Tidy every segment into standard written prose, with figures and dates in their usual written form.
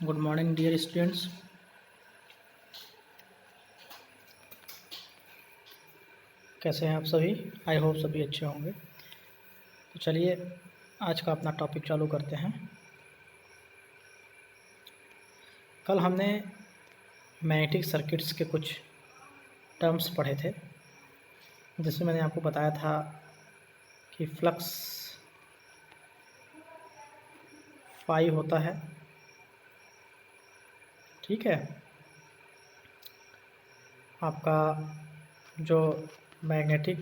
Good morning dear students. कैसे हैं आप सभी? आई होप सभी अच्छे होंगे। तो चलिए आज का अपना टॉपिक चालू करते हैं। कल हमने मैग्नेटिक सर्किट्स के कुछ टर्म्स पढ़े थे, जिसमें मैंने आपको बताया था कि फ्लक्स फाई होता है, ठीक है। आपका जो मैग्नेटिक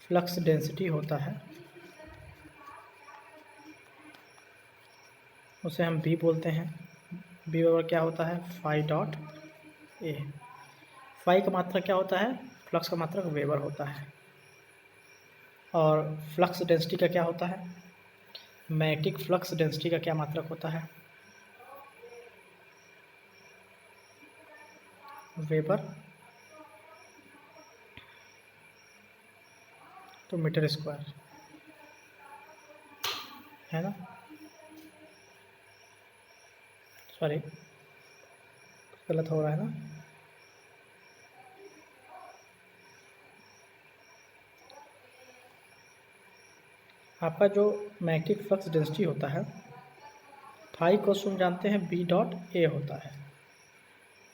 फ्लक्स डेंसिटी होता है उसे हम बी बोलते हैं। बी बराबर क्या होता है? Phi dot A. फाई का मात्रक क्या होता है? फ्लक्स का मात्रक वेबर होता है। और फ्लक्स डेंसिटी का क्या होता है? मैग्नेटिक फ्लक्स डेंसिटी का क्या मात्रक होता है? वेबर तो मीटर स्क्वायर, है ना? सॉरी, गलत हो रहा है ना। आपका जो मैग्नेटिक फ्लक्स डेंसिटी होता है, फाई को हम जानते हैं बी डॉट ए होता है।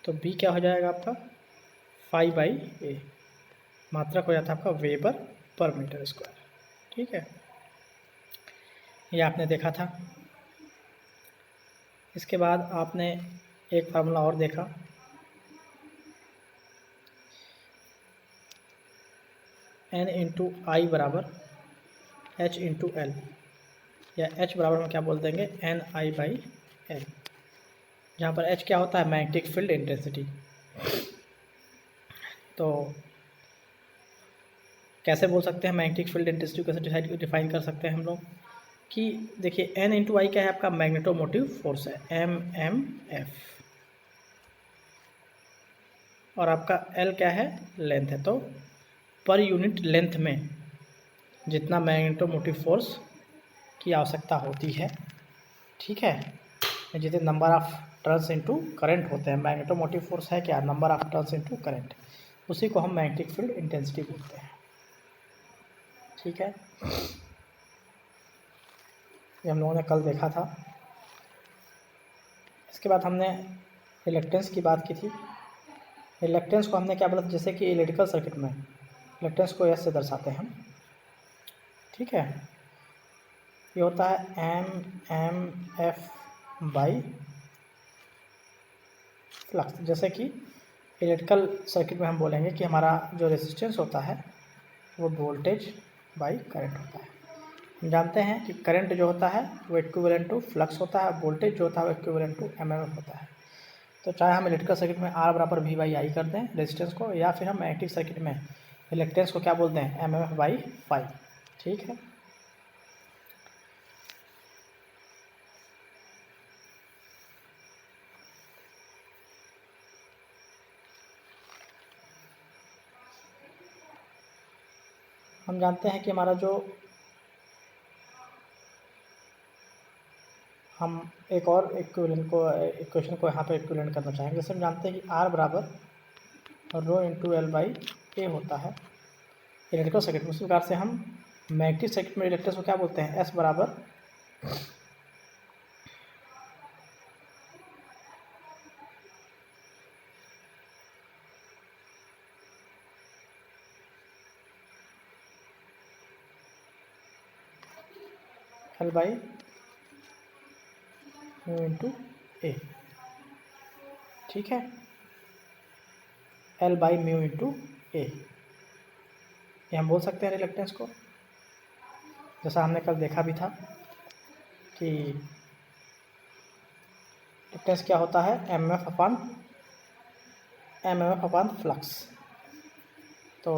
तो बी क्या हो जाएगा आपका? फाई बाई ए। मात्रक हो जाता है आपका वेबर पर मीटर स्क्वायर, ठीक है। ये आपने देखा था। इसके बाद आपने एक फार्मूला और देखा, एन इंटू आई बराबर एच इंटू एल, या एच बराबर हम क्या बोल देंगे? एन आई बाई एल, जहाँ पर एच क्या होता है? Magnetic field intensity. तो कैसे बोल सकते हैं मैग्नेटिक फील्ड इंटेंसिटी? कैसे डिफाइन कर सकते हैं हम लोग कि देखिए एन इंटू आई क्या है? आपका मैग्नेटोमोटिव फोर्स है, एम एम एफ, और आपका एल क्या है? लेंथ है। तो पर यूनिट लेंथ में जितना मैग्नेटोमोटिव फोर्स की आवश्यकता होती है, ठीक है, जितने number of turns into current होते हैं, मैग्नेटोमोटिव फोर्स है क्या? Number of turns into current, उसी को हम मैग्नेटिक फील्ड इंटेंसिटी बोलते हैं, ठीक है। ये हम लोगों ने कल देखा था। इसके बाद हमने रिलक्टेंस की बात की थी। रिलक्टेंस को हमने क्या बोला? जैसे कि इलेक्ट्रिकल सर्किट में रिलक्टेंस को एस से दर्शाते हैं, ठीक है। ये होता है एम एफ बाई फ्लक्स। जैसे कि इलेक्ट्रिकल सर्किट में हम बोलेंगे कि हमारा जो रेजिस्टेंस होता है वो वोल्टेज बाई करंट होता है। हम जानते हैं कि करंट जो होता है वो इक्विवेलेंट टू फ्लक्स होता है, वोल्टेज जो होता है वो इक्विवेलेंट टू एमएमएफ होता है। तो चाहे हम इलेक्ट्रिकल सर्किट में आर बराबर वी बाई आई कर दें रेजिस्टेंस को, या फिर हम मैग्नेटिक सर्किट में इलेक्ट्रेंस को क्या बोलते हैं? एमएमएफ बाई फाई, ठीक है। हम जानते हैं कि हमारा जो हम एक और इक्वेशन को यहाँ पे इक्विवेलेंट करना चाहेंगे। जैसे हम जानते हैं कि आर बराबर रो इंटू एल बाई ए होता है इलेक्ट्रिकल सर्किट में। उसी प्रकार से हम मैग्नेटिक सर्किट में इलेक्ट्रेंस को क्या बोलते हैं? एस बराबर एल बाई म्यू इंटू ए, ठीक है। एल बाई म्यू इंटू ए, ये हम बोल सकते हैं रिलक्टेंस को। जैसा हमने कल देखा भी था कि रिलक्टेंस क्या होता है? M F upon flux. तो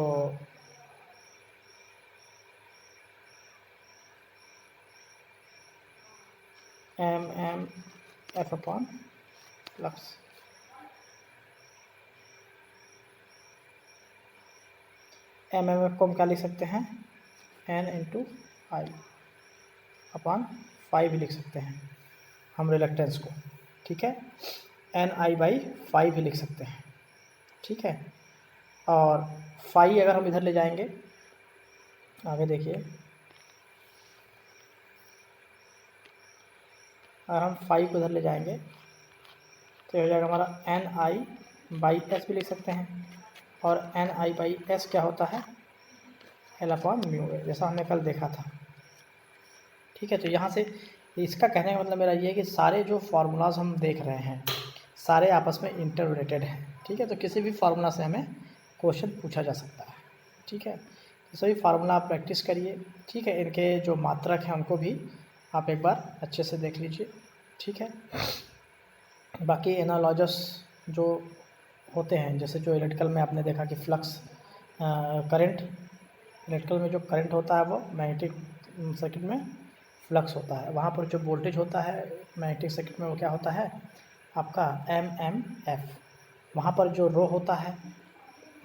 M F upon flux, M F को हम क्या लिख सकते हैं? N into I upon phi भी लिख सकते हैं। हम रिलक्टेंस को, ठीक है, Ni/5 ही लिख सकते हैं, ठीक है। और फाई अगर हम इधर ले जाएंगे, आगे देखिए, अगर हम फाई को इधर ले जाएंगे तो हो जाएगा हमारा Ni/S भी लिख सकते हैं, और Ni/S क्या होता है, L/μ, जैसा हमने कल देखा था, ठीक है। तो यहाँ से इसका कहने का मतलब मेरा ये है कि सारे जो फार्मूलाज हम देख रहे हैं सारे आपस में इंटर रिलेटेड हैं, ठीक है। तो किसी भी फार्मूला से हमें क्वेश्चन पूछा जा सकता है, ठीक है। तो सभी फार्मूला आप प्रैक्टिस करिए, ठीक है। इनके जो मात्रक हैं उनको भी आप एक बार अच्छे से देख लीजिए, ठीक है। बाकी एनालॉजस जो होते हैं, जैसे जो इलेक्ट्रिकल में आपने देखा कि फ्लक्स करंट, इलेक्ट्रिकल में जो करंट होता है वो मैग्नेटिक सर्किट में फ्लक्स होता है, वहाँ पर जो वोल्टेज होता है मैग्नेटिक सर्किट में वो क्या होता है आपका MMF। वहाँ पर जो रो होता है,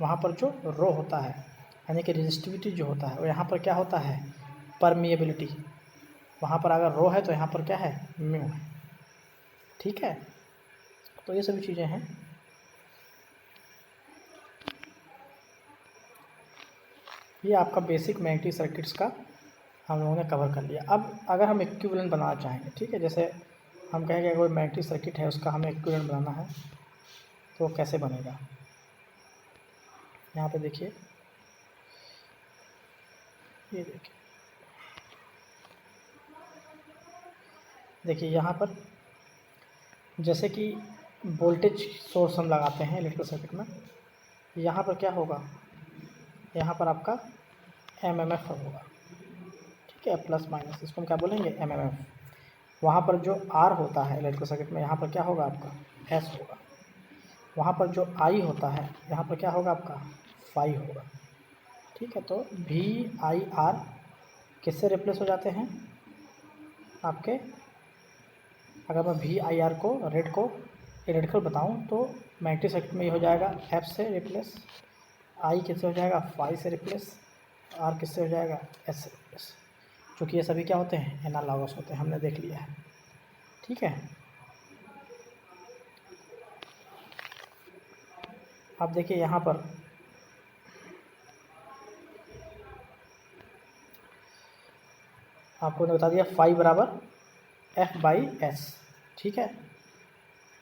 वहाँ पर जो रो होता है यानी कि रेजिस्टिविटी जो होता है, वो यहाँ पर क्या होता है परमिएबिलिटी। वहाँ पर अगर रो है तो यहाँ पर क्या है म्यू है, ठीक है। तो ये सभी चीज़ें हैं। ये आपका बेसिक मैग्नेटिक सर्किट्स का हम लोगों ने कवर कर लिया। अब अगर हम इक्विवेलेंट बनाना चाहेंगे, ठीक है, जैसे हम कहेंगे कोई मैग्नेटिक सर्किट है उसका हमें इक्विवेलेंट बनाना है, तो कैसे बनेगा, यहाँ पे देखिए, ये देखिए यहाँ पर जैसे कि वोल्टेज सोर्स हम लगाते हैं इलेक्ट्रिक सर्किट में, यहाँ पर क्या होगा, यहाँ पर आपका MMF होगा, ठीक है, प्लस माइनस, इसको हम क्या बोलेंगे MMF। वहाँ पर जो R होता है इलेक्ट्रिक सर्किट में, यहाँ पर क्या होगा आपका S होगा। वहाँ पर जो I होता है यहाँ पर क्या होगा आपका फाई होगा, ठीक है। तो VIR किससे रिप्लेस हो जाते हैं आपके, अगर मैं VIR को रेड को इलेक्ट्रिकल बताऊं तो मैग्नेटिक सर्किट में ये हो जाएगा F से रिप्लेस, I किससे हो जाएगा फाई से रिप्लेस, R किससे हो जाएगा S से रिप्लेस, क्योंकि ये सभी क्या होते हैं एनालॉगस होते हैं, हमने देख लिया है, ठीक है। अब देखिए यहाँ पर आपको ने बता दिया फाई बराबर F/S, ठीक है।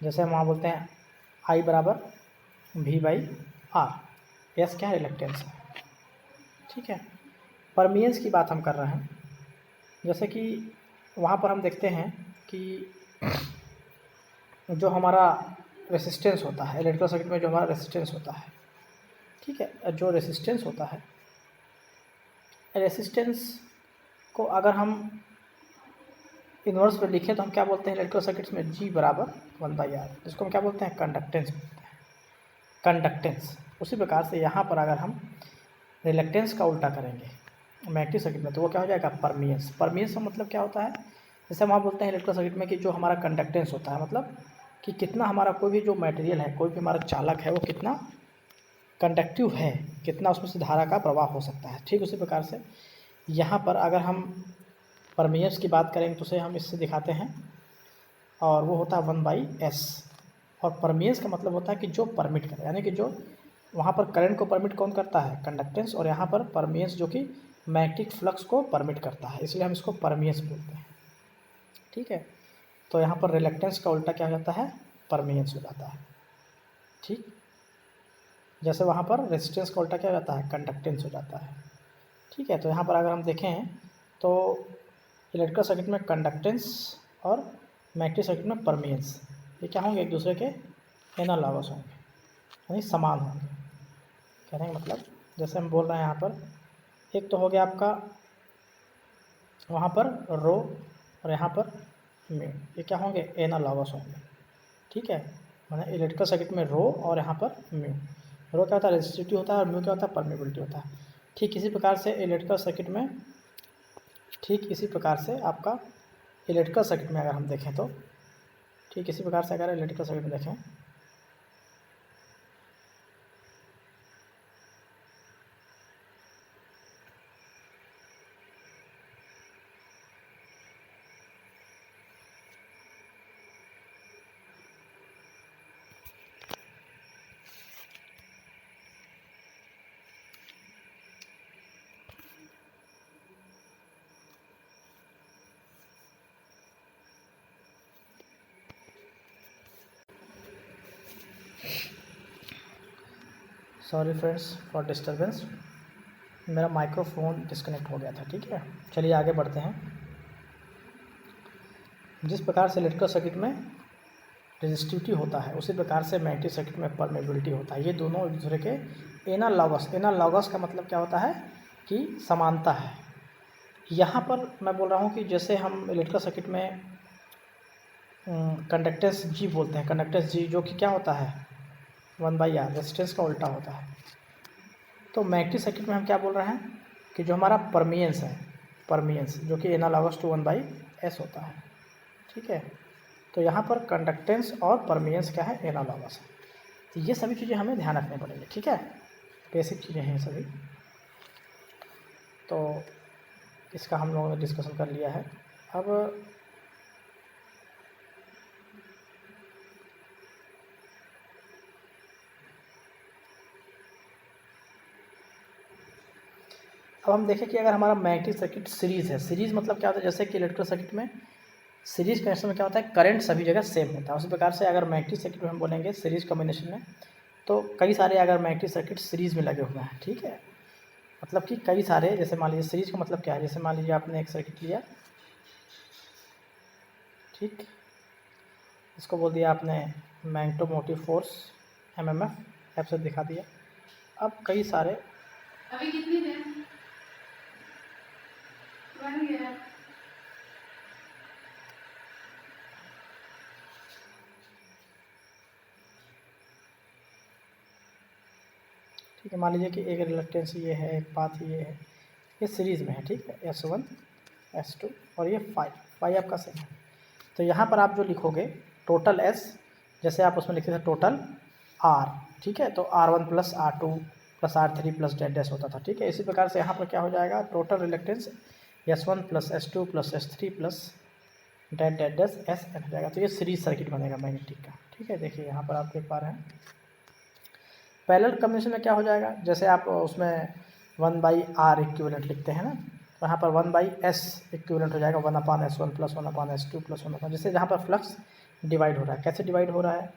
जैसे हम वहाँ बोलते हैं I बराबर V/R, S क्या है रिलक्टेंस है, ठीक है। परमिएंस की बात हम कर रहे हैं, जैसे कि वहाँ पर हम देखते हैं कि जो हमारा रेसिस्टेंस होता है इलेक्ट्रिकल सर्किट में, जो हमारा रेसिस्टेंस होता है, ठीक है, जो रेसिस्टेंस होता है, रेसिस्टेंस को अगर हम इन्वर्स में लिखें तो हम क्या बोलते हैं इलेक्ट्रिकल सर्किट्स में G बराबर 1/R, जिसको हम क्या बोलते हैं कंडक्टेंस बोलते हैं, कंडक्टेंस। उसी प्रकार से यहाँ पर अगर हम रिलक्टेंस का उल्टा करेंगे मैग्नेटिक सर्किट में तो वो क्या हो जाएगा परमिएंस। परमिएंस का मतलब क्या होता है, जैसे हम वहाँ बोलते हैं इलेक्ट्रिकल सर्किट में कि जो हमारा कंडक्टेंस होता है, मतलब कि कितना हमारा कोई भी जो मटेरियल है, कोई भी हमारा चालक है, वो कितना कंडक्टिव है, कितना उसमें से धारा का प्रवाह हो सकता है। ठीक उसी प्रकार से यहाँ पर अगर हम परमिएंस की बात करेंगे तो उसे हम इससे दिखाते हैं, और वो होता है 1/S। और परमिएंस का मतलब होता है कि जो परमिट करे, यानी कि जो वहाँ पर करंट को परमिट कौन करता है कंडक्टेंस, और यहाँ पर परमिएंस जो कि मैग्नेटिक फ्लक्स को परमिट करता है, इसलिए हम इसको परमिएंस बोलते हैं, ठीक है। तो यहाँ पर रिलक्टेंस का उल्टा क्या हो जाता है परमिएंस हो जाता है, ठीक। जैसे वहाँ पर रेजिस्टेंस का उल्टा क्या हो जाता है कंडक्टेंस हो जाता है, ठीक है। तो यहाँ पर अगर हम देखें तो इलेक्ट्रिकल सर्किट में कंडक्टेंस और मैग्नेटिक सर्किट में परमिएंस, ये क्या होंगे एक दूसरे के एनालॉगस होंगे, यानी समान होंगे। कहने का मतलब जैसे हम बोल रहे हैं यहाँ पर एक तो हो गया आपका वहाँ पर रो और यहाँ पर म्यू, ये क्या होंगे एनालॉगस होंगे, ठीक है। मैंने इलेक्ट्रिकल सर्किट में रो और यहाँ पर म्यू, रो क्या होता है रेजिस्टिविटी होता है और म्यू क्या होता है परमिएबिलिटी होता है। ठीक इसी प्रकार से इलेक्ट्रिकल सर्किट में, ठीक इसी प्रकार से आपका इलेक्ट्रिकल सर्किट में अगर हम देखें तो ठीक इसी प्रकार से अगर इलेक्ट्रिकल सर्किट में देखें सॉरी फ्रेंड्स फॉर डिस्टर्बेंस, मेरा माइक्रोफोन डिस्कनेक्ट हो गया था। ठीक है, चलिए आगे बढ़ते हैं। जिस प्रकार से इलेक्ट्रिकल सर्किट में रेजिस्टिविटी होता है उसी प्रकार से मैग्नेटिक सर्किट में परमेबिलिटी होता है। ये दोनों एक दूसरे के एनालॉगस, एनालॉगस का मतलब क्या होता है कि समानता है। यहाँ पर मैं बोल रहा हूँ कि जैसे हम इलेक्ट्रिकल सर्किट में कंडक्टेंस जी बोलते हैं, कंडक्टेंस जी जो कि क्या होता है 1/R, रेजिस्टेंस का उल्टा होता है। तो मैग्नेटिक सर्किट में हम क्या बोल रहे हैं कि जो हमारा परमियंस है, परमियंस जो कि एनालॉगस टू 1/S होता है। ठीक है, तो यहाँ पर कंडक्टेंस और परमियंस क्या है, एनालॉगस है। तो ये सभी चीज़ें हमें ध्यान रखनी पड़ेंगी। ठीक है, बेसिक चीज़ें हैं सभी। तो इसका हम लोगों ने डिस्कशन कर लिया है। अब हम देखें कि अगर हमारा मैग्नेटिक सर्किट सीरीज़ है, सीरीज़ मतलब क्या होता है, जैसे कि इलेक्ट्रिकल सर्किट में सीरीज़ कनेक्शन में क्या होता है, करंट सभी जगह सेम होता है। उसी प्रकार से अगर मैग्नेटिक सर्किट में हम बोलेंगे सीरीज़ कॉम्बिनेशन में, तो कई सारे अगर मैग्नेटिक सर्किट सीरीज़ में लगे हुए हैं। ठीक है, मतलब कि कई सारे, जैसे मान लीजिए सीरीज़ का मतलब क्या है, जैसे मान लीजिए आपने एक सर्किट लिया, ठीक, इसको बोल दिया आपने मैग्नेटोमोटिव फोर्स MMF, ऐप से दिखा दिया। अब कई सारे अभी कितनी देर बन गया? ठीक है, मान लीजिए कि एक रिलक्टेंस ये है, एक पाथ ये है, ये सीरीज़ में है। ठीक है, S1 S2 और ये फाई आपका सेम है। तो यहाँ पर आप जो लिखोगे टोटल S, जैसे आप उसमें लिखते थे टोटल R। ठीक है, तो R1 plus R2 plus R3 plus dash होता था। ठीक है, इसी प्रकार से यहाँ पर क्या हो जाएगा, total reluctance S1 plus S2 plus S3 plus dash SN हो जाएगा। तो ये सीरीज सर्किट बनेगा मैग्नेटिक का। ठीक है, देखिए यहाँ पर आप देख पा रहे हैं। पैरेलल कॉम्बिनेशन में क्या हो जाएगा, जैसे आप उसमें 1/R इक्विवेलेंट लिखते हैं ना, तो यहाँ पर 1/S इक्विवेलेंट हो जाएगा 1/S1 प्लस 1/S2 प्लस 1, जैसे जहाँ पर फ्लक्स डिवाइड हो रहा है। कैसे डिवाइड हो रहा है,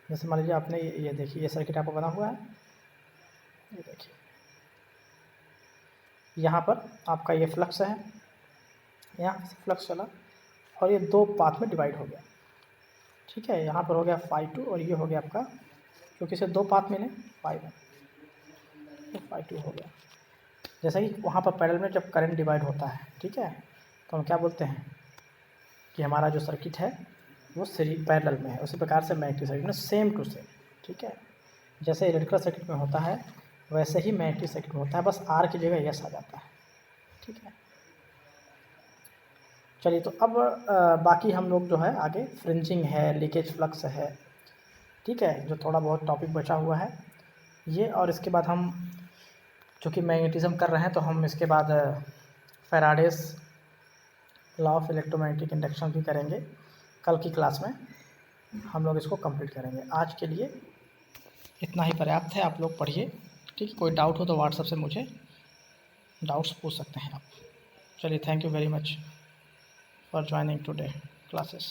जैसे मान लीजिए आपने ये देखिए, ये सर्किट आपको बना हुआ है, ये देखिए यहाँ पर आपका ये फ्लक्स है, यहाँ से फ्लक्स चला और ये दो पाथ में डिवाइड हो गया। ठीक है, यहाँ पर हो गया φ2 और ये हो गया आपका, क्योंकि इसे दो पाथ मिले φ1, तो φ2 हो गया। जैसा कि वहाँ पर पैरेलल में जब करंट डिवाइड होता है, ठीक है, तो हम क्या बोलते हैं कि हमारा जो सर्किट है वो पैरेलल में है। उसी प्रकार से मैग्नेटिक सर्किट में सेम टू सेम। ठीक है, जैसे इलेक्ट्रिकल सर्किट में होता है वैसे ही मैग्नेटिक सर्किट में होता है, बस आर की जगह यस आ जाता है। ठीक है, चलिए तो अब बाकी हम लोग जो है आगे फ्रिंजिंग है, लीकेज फ्लक्स है, ठीक है, जो थोड़ा बहुत टॉपिक बचा हुआ है ये, और इसके बाद हम चूँकि मैग्नेटिज्म कर रहे हैं तो हम इसके बाद Faraday's law of electromagnetic induction भी करेंगे। कल की क्लास में हम लोग इसको कंप्लीट करेंगे। आज के लिए इतना ही पर्याप्त है, आप लोग पढ़िए। ठीक है, कोई डाउट हो तो व्हाट्सएप से मुझे डाउट्स पूछ सकते हैं आप। चलिए, thank you very much for joining today classes.